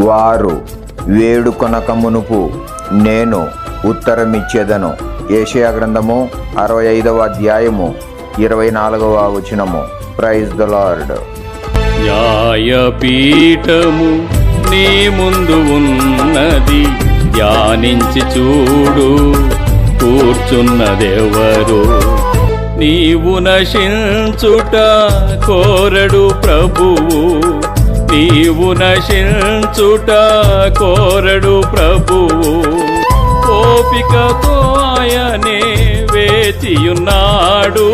వారు వేడుకొనక మునుపు నేను ఉత్తరమిచ్చేదను. యెషయా గ్రంథము 65వ అధ్యాయము 24వ వచనము. Praise the lord. న్యాయపీఠము నీ ముందు ఉన్నది, ధ్యానించి చూడు కూర్చున్నదెవరు. నీవు నశించుట కోరడు ప్రభువు, నీవు నశించుట కోరడు ప్రభువు. ఓపికతో ఆయనే వేచియున్నాడు,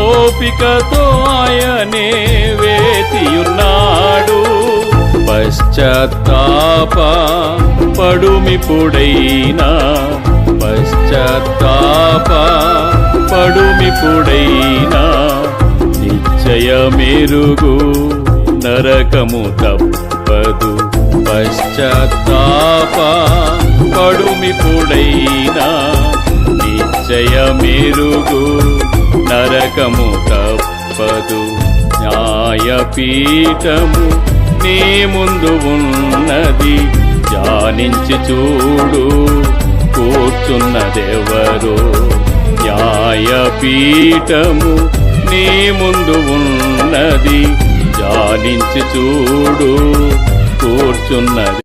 ఓపికతో ఆయనే వేచియున్నాడు. పశ్చాత్తాప పడుమిపుడైనా, పశ్చాత్తాప పడుమిపుడైనా, నిశ్చయమెరుగు నరకము తప్పదు. పశ్చాత్తాప పడుమిపుడైనా, నిశ్చయమెరుగు నరకము తప్పదు. న్యాయపీఠము నీ ముందు ఉన్నది, ధ్యానించి చూడు కూర్చున్నదెవరు. న్యాయపీఠము నీ ముందు ఉన్నది, ధ్యానించి చూడు కూర్చున్నది.